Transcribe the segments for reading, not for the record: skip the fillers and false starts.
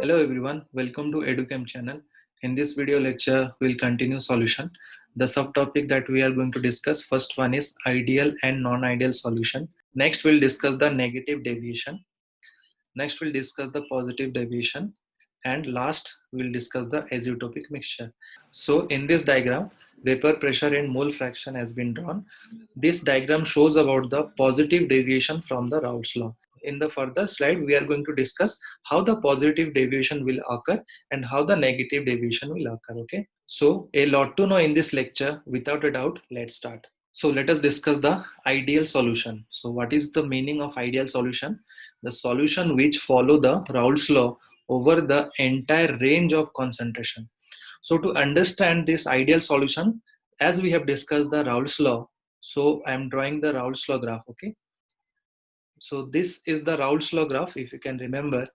Hello everyone, welcome to EduChem channel. In this video lecture, we'll continue solution. The subtopic that we are going to discuss, first one is ideal and non-ideal solution. Next, we'll discuss the negative deviation. Next, we'll discuss the positive deviation. And last, we'll discuss the azeotropic mixture. So in this diagram, vapor pressure and mole fraction has been drawn. This diagram shows about the positive deviation from the Raoult's law. In the further slide, we are going to discuss how the positive deviation will occur and how the negative deviation will occur. Okay. So a lot to know in this lecture. Without a doubt, let's start. So let us discuss the ideal solution. So what is the meaning of ideal solution? The solution which follow the Raoult's law over the entire range of concentration. So to understand this ideal solution, as we have discussed the Raoult's law, so I am drawing the Raoult's law graph. Okay. So this is the Raoult's law graph, if you can remember,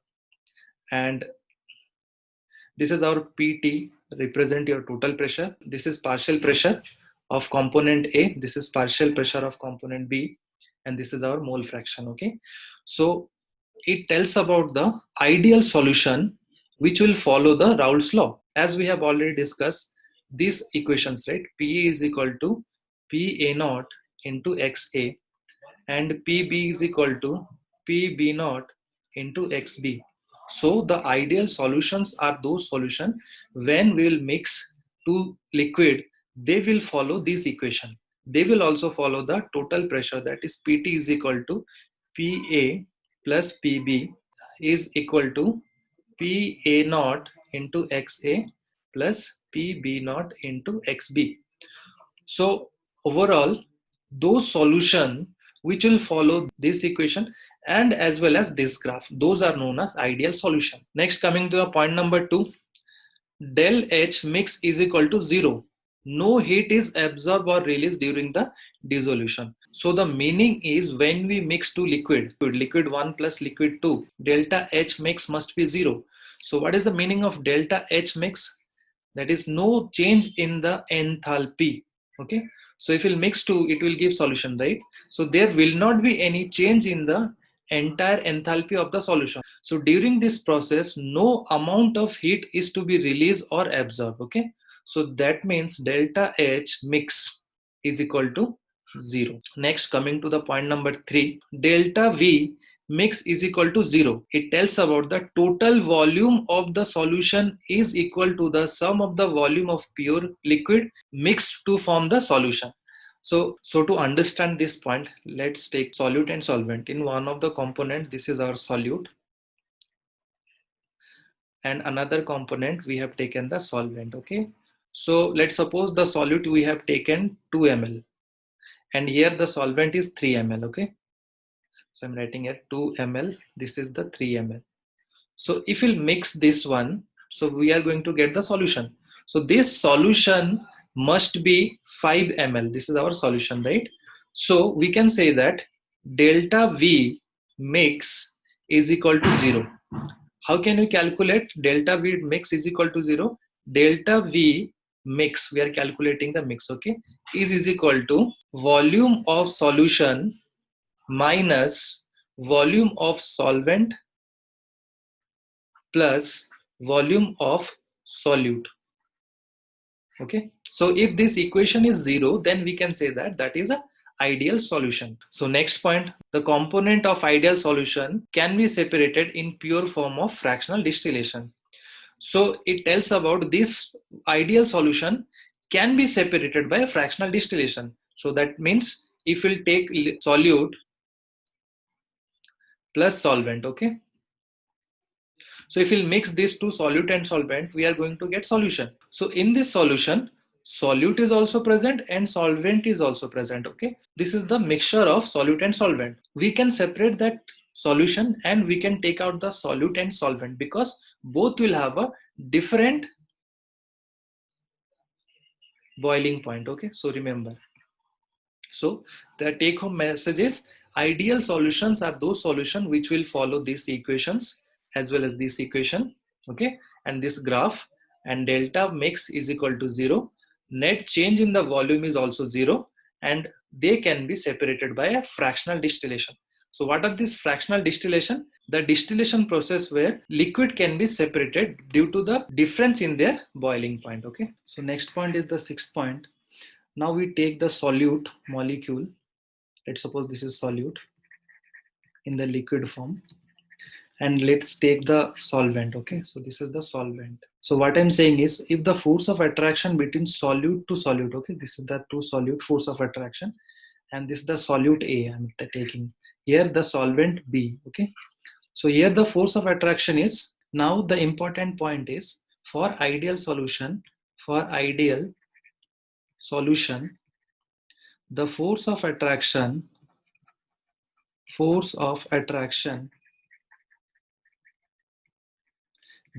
and this is our PT, represent your total pressure. This is partial pressure of component A. This is partial pressure of component B, and this is our mole fraction. Okay. So it tells about the ideal solution which will follow the Raoult's law. As we have already discussed these equations, right? PE is equal to PA naught into XA and PB is equal to PB naught into XB. So the ideal solutions are those solutions when we will mix two liquid, they will follow this equation. They will also follow the total pressure, that is PT is equal to PA plus PB is equal to PA naught into XA plus PB naught into XB. So overall, those solution which will follow this equation and as well as this graph, those are known as ideal solution. Next, coming to the point number 2, del H mix is equal to 0. No heat is absorbed or released during the dissolution. So the meaning is when we mix two liquid 1 plus liquid 2, delta H mix must be 0. So what is the meaning of delta H mix? That is no change in the enthalpy. Okay. So if we'll mix two, it will give solution, right? So there will not be any change in the entire enthalpy of the solution. So during this process, no amount of heat is to be released or absorbed. Okay. So that means delta H mix is equal to 0. Next, coming to the point number 3, delta V mix is equal to 0. It tells about the total volume of the solution is equal to the sum of the volume of pure liquid mixed to form the solution. So to understand this point, let's take solute and solvent. In one of the component, this is our solute, and another component we have taken the solvent. Okay. So let's suppose the solute we have taken 2 ml and here the solvent is 3 ml. Okay. So I'm writing here 2 ml. This is the 3 ml. So if we'll mix this one, so we are going to get the solution. So this solution must be 5 ml. This is our solution, right? So we can say that delta V mix is equal to 0. How can we calculate delta V mix is equal to 0? Delta V mix, we are calculating the mix, okay, is equal to volume of solution minus volume of solvent plus volume of solute. Okay, so if this equation is 0, then we can say that that is a ideal solution. So next point, the component of ideal solution can be separated in pure form of fractional distillation. So it tells about this ideal solution can be separated by a fractional distillation. So that means if we'll take solute plus solvent, okay. So if we'll mix these two, solute and solvent, we are going to get solution. So in this solution, solute is also present and solvent is also present. Okay, this is the mixture of solute and solvent. We can separate that solution and we can take out the solute and solvent because both will have a different boiling point. Okay, so remember. So the take home message is ideal solutions are those solutions which will follow these equations as well as this equation. Okay, and this graph, and delta mix is equal to 0. Net change in the volume is also 0, and they can be separated by a fractional distillation. So what are this fractional distillation? the distillation process where liquid can be separated due to the difference in their boiling point. Okay, so next point is the sixth point. Now we take the solute molecule. Let's suppose this is solute in the liquid form, and let's take the solvent. Okay, so this is the solvent. So what I'm saying is, if the force of attraction between solute to solute, okay, this is the two solute force of attraction, and this is the solute A I'm taking, here the solvent B. Okay, so here the force of attraction is, now the important point is, for ideal solution, the force of attraction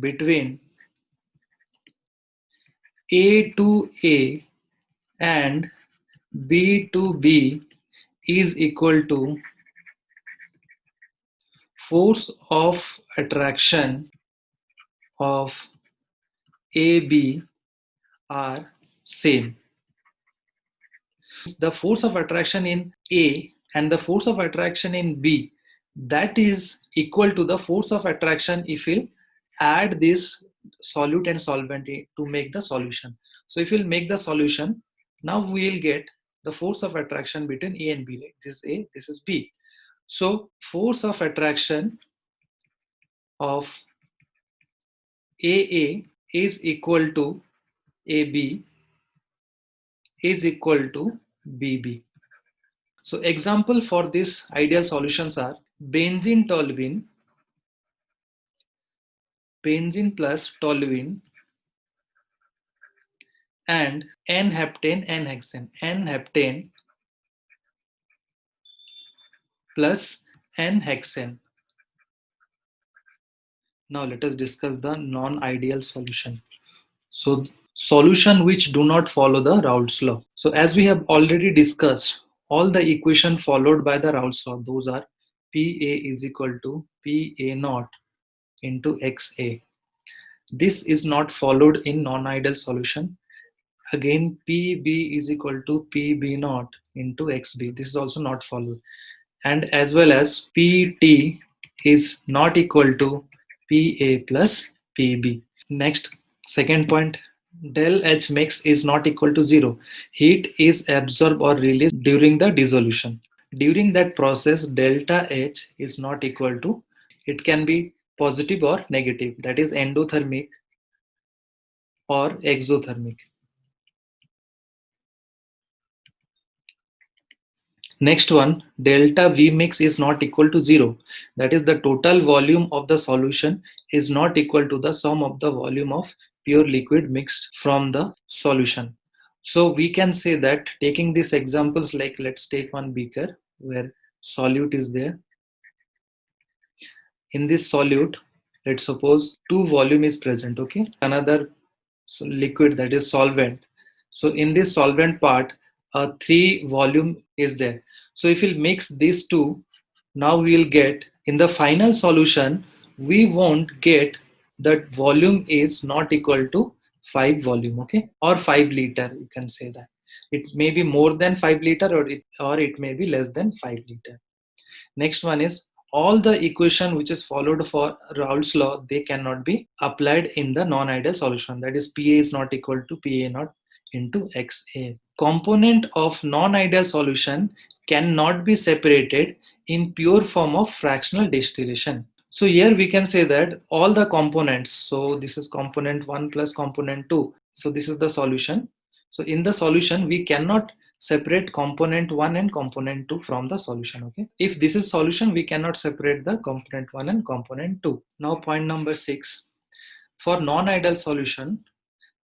between A to A and B to B is equal to force of attraction of AB are same. The force of attraction in A and the force of attraction in B, that is equal to the force of attraction if we'll add this solute and solvent to make the solution. So if we'll make the solution, now we will get the force of attraction between A and B. Like this is A, this is B. So force of attraction of AA is equal to AB is equal to BB. So example for this ideal solutions are benzene toluene, benzene plus toluene, and N-heptane, N-hexane, N-heptane plus N-hexane. Now let us discuss the non-ideal solution. So solution which do not follow the Raoult's law. So as we have already discussed, all the equation followed by the Raoult's law, those are PA is equal to PA naught into XA. This is not followed in non-ideal solution. Again, PB is equal to PB naught into XB. This is also not followed. And as well as PT is not equal to PA plus PB. Next, second point, del H mix is not equal to 0. Heat is absorbed or released during the dissolution. During that process, delta H is not equal to, it can be positive or negative, that is endothermic or exothermic. Next one, delta V mix is not equal to 0. That is the total volume of the solution is not equal to the sum of the volume of pure liquid mixed from the solution. So we can say that, taking these examples, like let's take one beaker where solute is there. In this solute, let's suppose 2 volume is present, okay? Another liquid, that is solvent. So in this solvent part, 3 volume is there. So if we mix these two, now we will get, in the final solution, we won't get that volume is not equal to 5 volume, okay? Or 5 liter, you can say that. It may be more than 5 liter, or it may be less than 5 liter. Next one is, all the equation which is followed for Raoult's law, they cannot be applied in the non-ideal solution. That is, PA is not equal to PA naught into XA. Component of non-ideal solution cannot be separated in pure form of fractional distillation. So here we can say that all the components, so this is component 1 plus component 2. So this is the solution. So in the solution, we cannot separate component 1 and component 2 from the solution. Okay, if this is solution, we cannot separate the component 1 and component 2. Now point number 6, for non-ideal solution,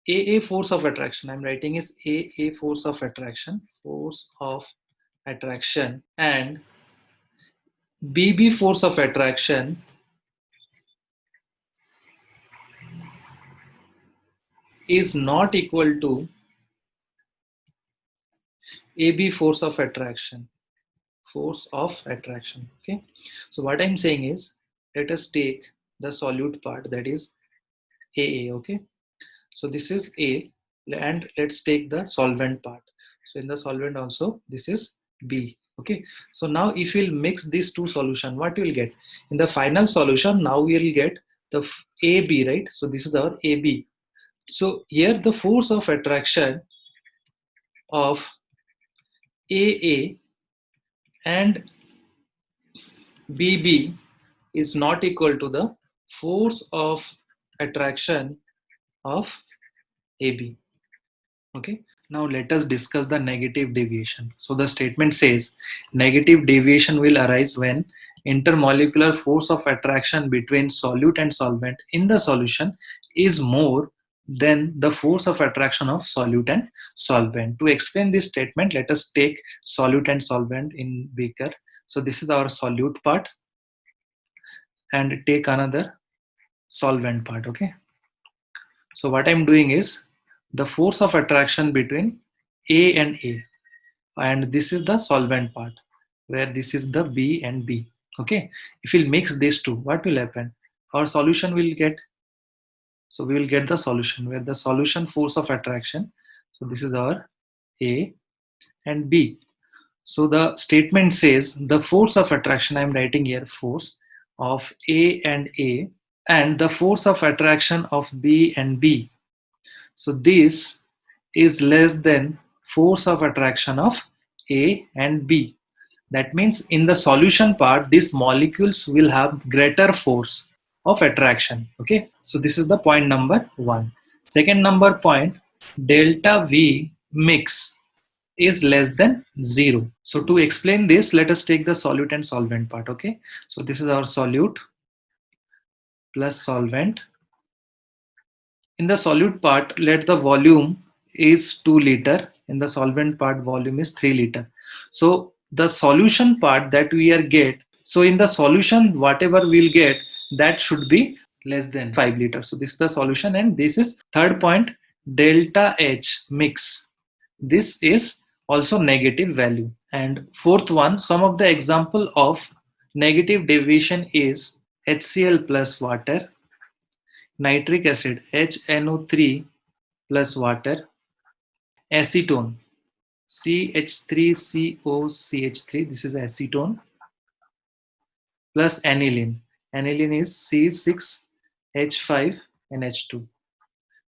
AA force of attraction, I'm writing is AA force of attraction, and BB force of attraction is not equal to AB force of attraction. Okay, so what I'm saying is, let us take the solute part, that is AA. Okay, so this is A, and let's take the solvent part. So in the solvent also, this is B. Okay, so now if we'll mix these two solution, what we'll get in the final solution? Now we'll get the AB, right? So this is our AB. So here the force of attraction of AA and BB is not equal to the force of attraction of AB. Okay, now let us discuss the negative deviation. So the statement says negative deviation will arise when intermolecular force of attraction between solute and solvent in the solution is more than the force of attraction of solute and solvent. To explain this statement, let us take solute and solvent in beaker. So this is our solute part, and take another solvent part. Okay, so what I'm doing is the force of attraction between A and A, and this is the solvent part where this is the B and B. Okay, if we'll mix these two, what will happen? Our solution will get, so we will get the solution where the solution force of attraction, so this is our A and B. So the statement says the force of attraction, I'm writing here force of A and the force of attraction of B and B. So this is less than force of attraction of A and B. That means in the solution part, these molecules will have greater force of attraction. Okay, so this is the point number one. Second number point, delta V mix is less than 0. So to explain this, let us take the solute and solvent part. Okay, so this is our solute plus solvent. In the solute part, let the volume is 2 liter. In the solvent part, volume is 3 liter. So the solution part that we are get, so in the solution, whatever we'll get, that should be less than 5 liter. So this is the solution, and this is third point, delta H mix. This is also negative value. And fourth one, some of the example of negative deviation is HCl plus water, nitric acid HNO3 plus water, acetone CH3COCH3, this is acetone, plus aniline. Aniline is C6H5NH2.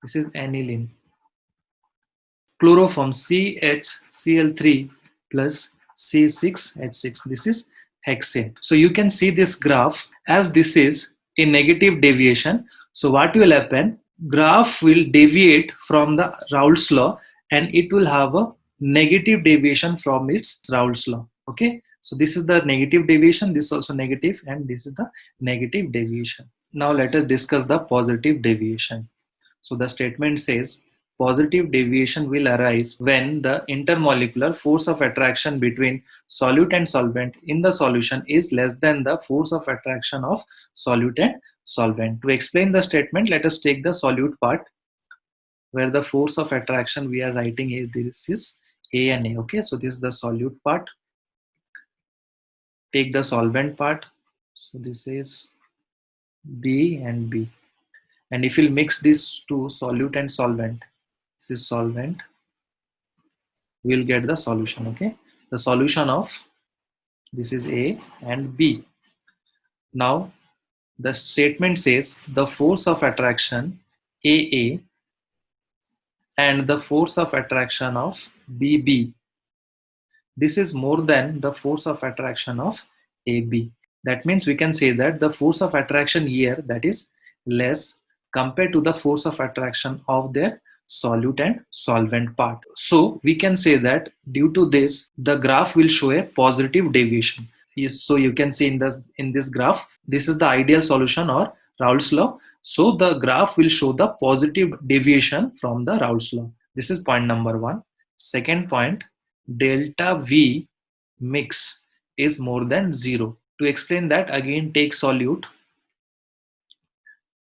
This is aniline. Chloroform CHCl3 plus C6H6. This is hexane. So you can see this graph as this is a negative deviation. So what will happen? Graph will deviate from the Raoult's law and it will have a negative deviation from its Raoult's law. Okay. So this is the negative deviation, this is also negative, and this is the negative deviation. Now let us discuss the positive deviation. So the statement says positive deviation will arise when the intermolecular force of attraction between solute and solvent in the solution is less than the force of attraction of solute and solvent. To explain the statement, let us take the solute part where the force of attraction we are writing is this is A and A. Okay, so this is the solute part. Take the solvent part. So this is B and B. And if you mix these two, solute and solvent, this is solvent, we'll get the solution. Okay, the solution of this is A and B. Now the statement says the force of attraction AA and the force of attraction of BB, this is more than the force of attraction of AB. That means we can say that the force of attraction here, that is less compared to the force of attraction of their solute and solvent part. So we can say that due to this, the graph will show a positive deviation. So you can see in this graph, this is the ideal solution or Raoult's law. So the graph will show the positive deviation from the Raoult's law. This is point number one. Second point, delta V mix is more than 0. To explain that, again take solute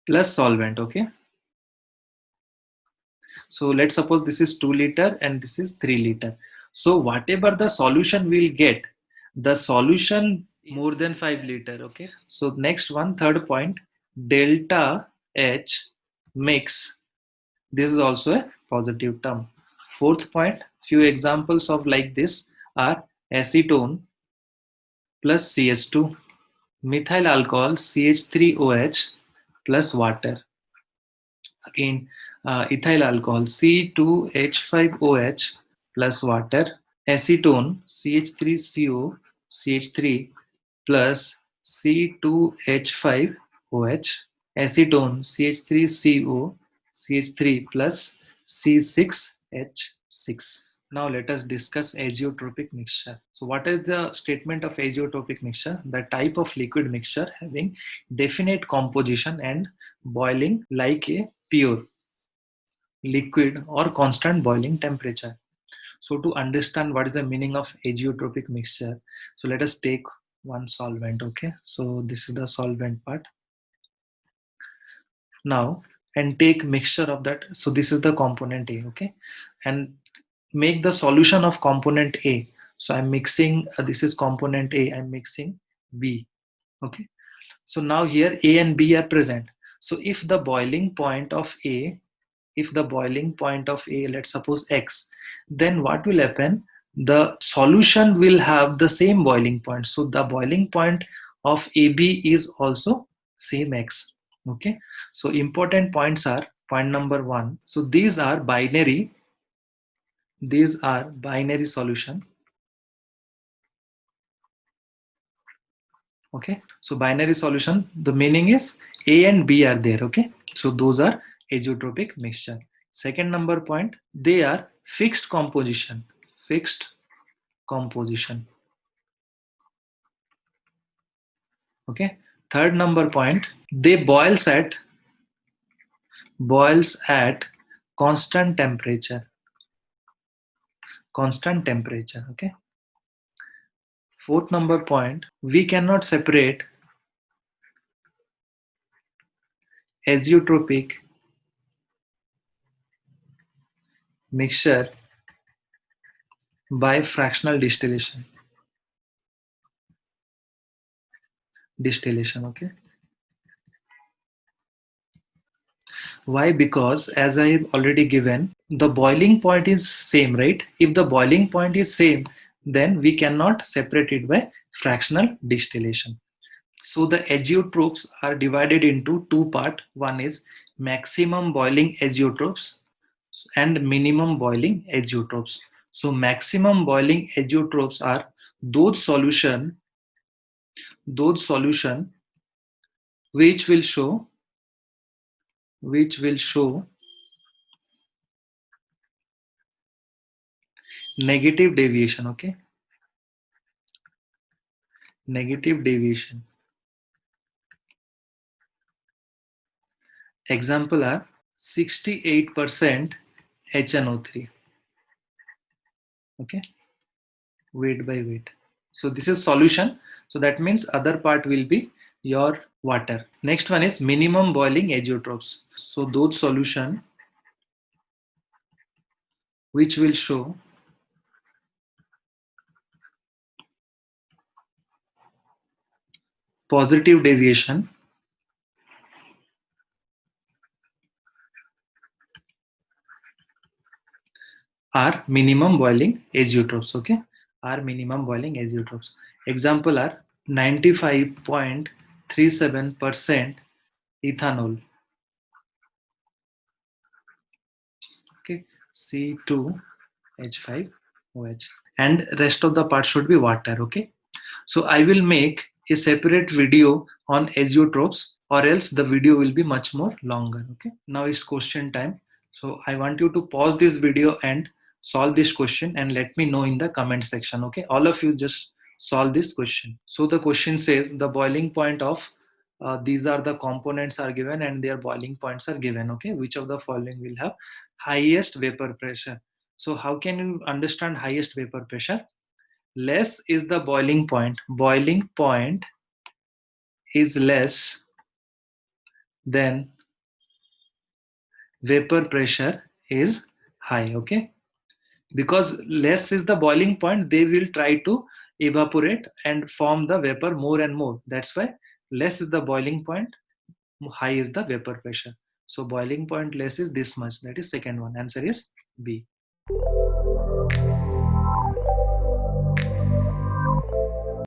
plus solvent. Okay, so let's suppose this is 2 liter and this is 3 liter. So whatever the solution we'll get, the solution more than 5 liter. Okay, so next one, third point, delta H mix, this is also a positive term. Fourth point, few examples of like this are acetone plus CH2, methyl alcohol CH3OH plus water. Again, ethyl alcohol C2H5OH plus water, acetone CH3CO CH3 plus C2H5OH, acetone CH3CO CH3 plus C6H6. Now let us discuss azeotropic mixture. So what is the statement of azeotropic mixture? The type of liquid mixture having definite composition and boiling like a pure liquid or constant boiling temperature. So to understand what is the meaning of azeotropic mixture, so let us take one solvent. Okay, so this is the solvent part now, and take mixture of that. So this is the component A. Okay, and make the solution of component A. So I'm mixing, this is component A, I'm mixing B. Okay, so now here A and B are present. So if the boiling point of A, let's suppose X, then what will happen? The solution will have the same boiling point. So the boiling point of AB is also same X. Okay, so important points are point number 1. So these are binary solution. Okay, so binary solution, the meaning is A and B are there. Okay, so those are azeotropic mixture. Second number point, they are fixed composition. Okay, third number point, they boils at constant temperature. Okay, fourth number point, we cannot separate azeotropic mixture by fractional distillation. Okay, why? Because as I have already given, the boiling point is same, right? If the boiling point is same, then we cannot separate it by fractional distillation. So the azeotropes are divided into two parts. One is maximum boiling azeotropes and minimum boiling azeotropes. So maximum boiling azeotropes are those solution which will show negative deviation. Okay, negative deviation. Example are 68% HNO3. Okay, weight by weight. So this is solution. So that means other part will be your water. Next one is minimum boiling azeotropes. So those solution which will show positive deviation are minimum boiling azeotropes. Okay, are minimum boiling azeotropes. Example are 95.37% ethanol. Okay, C2H5OH, and rest of the part should be water. Okay, so I will make a separate video on azeotropes, or else the video will be much more longer. Okay, now is question time. So I want you to pause this video and solve this question and let me know in the comment section. Okay, all of you just solve this question. So the question says the boiling point of these are the components are given and their boiling points are given. Okay, which of the following will have highest vapor pressure? So how can you understand highest vapor pressure? Less is the boiling point. Boiling point is less than vapor pressure is high. Okay, because less is the boiling point, they will try to evaporate and form the vapor more and more. That's why less is the boiling point, high is the vapor pressure. So boiling point less is this much. That is second one. Answer is B.